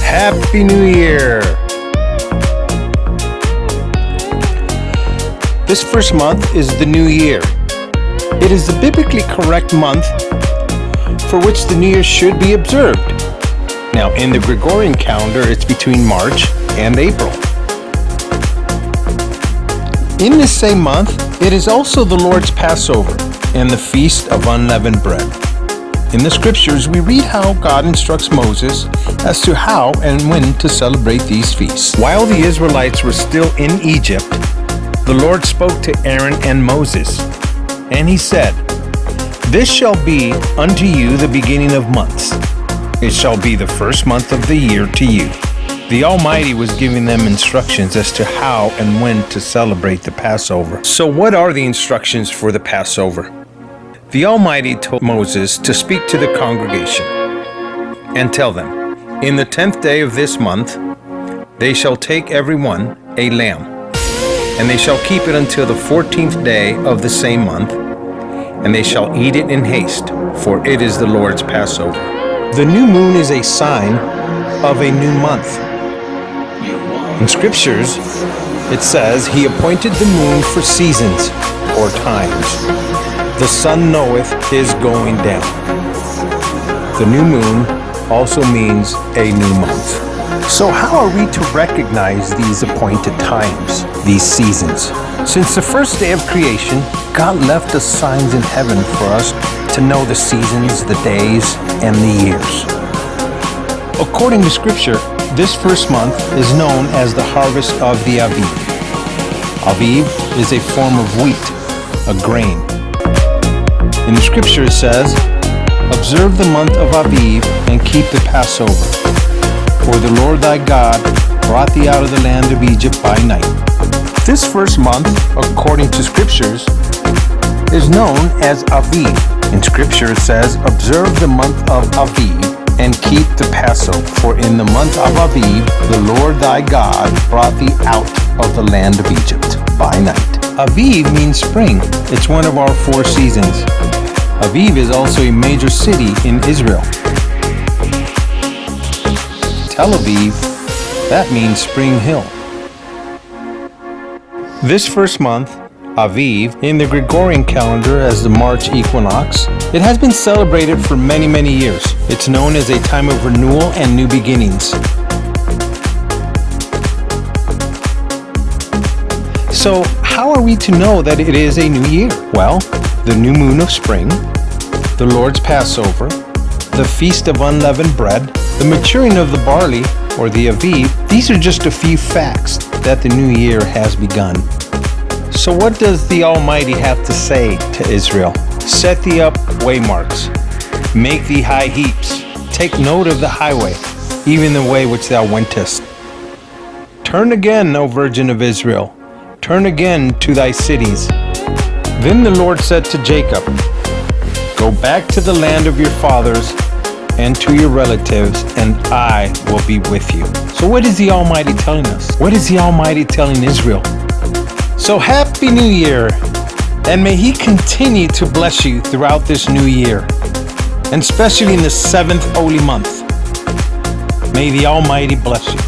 Happy New Year! This first month is the New Year. It is the biblically correct month for which the New Year should be observed. Now, in the Gregorian calendar, it's between March and April. In this same month, it is also the Lord's Passover and the Feast of Unleavened Bread. In the scriptures, we read how God instructs Moses as to how and when to celebrate these feasts. While the Israelites were still in Egypt, the Lord spoke to Aaron and Moses, and he said, "This shall be unto you the beginning of months. It shall be the first month of the year to you." The Almighty was giving them instructions as to how and when to celebrate the Passover. So what are the instructions for the Passover? The Almighty told Moses to speak to the congregation and tell them, "In the 10th day of this month, they shall take every one a lamb, and they shall keep it until the 14th day of the same month, and they shall eat it in haste, for it is the Lord's Passover." The new moon is a sign of a new month. In scriptures, it says, "He appointed the moon for seasons or times. The sun knoweth his going down." The new moon also means a new month. So how are we to recognize these appointed times, these seasons? Since the first day of creation, God left us signs in heaven for us to know the seasons, the days, and the years. According to scripture, this first month is known as the harvest of the Aviv. Aviv is a form of wheat, a grain. In the scripture it says, "Observe the month of Aviv and keep the Passover. For the Lord thy God brought thee out of the land of Egypt by night." This first month, according to scriptures, is known as Aviv. In scripture it says, "Observe the month of Aviv and keep the Passover. For in the month of Aviv, the Lord thy God brought thee out of the land of Egypt by night." Aviv means spring. It's one of our 4 seasons. Aviv is also a major city in Israel. Tel Aviv, that means Spring Hill. This first month, Aviv, in the Gregorian calendar as the March equinox, it has been celebrated for many, many years. It's known as a time of renewal and new beginnings. So, how are we to know that it is a new year? Well, the new moon of spring, the Lord's Passover, the Feast of Unleavened Bread, the maturing of the barley, or the Aviv, these are just a few facts that the new year has begun. So what does the Almighty have to say to Israel? "Set thee up waymarks, make thee high heaps, take note of the highway, even the way which thou wentest. Turn again, O Virgin of Israel, turn again to thy cities." Then the Lord said to Jacob, "Go back to the land of your fathers and to your relatives, and I will be with you." So what is the Almighty telling us? What is the Almighty telling Israel? So Happy New Year, and may He continue to bless you throughout this new year, and especially in the 7th holy month. May the Almighty bless you.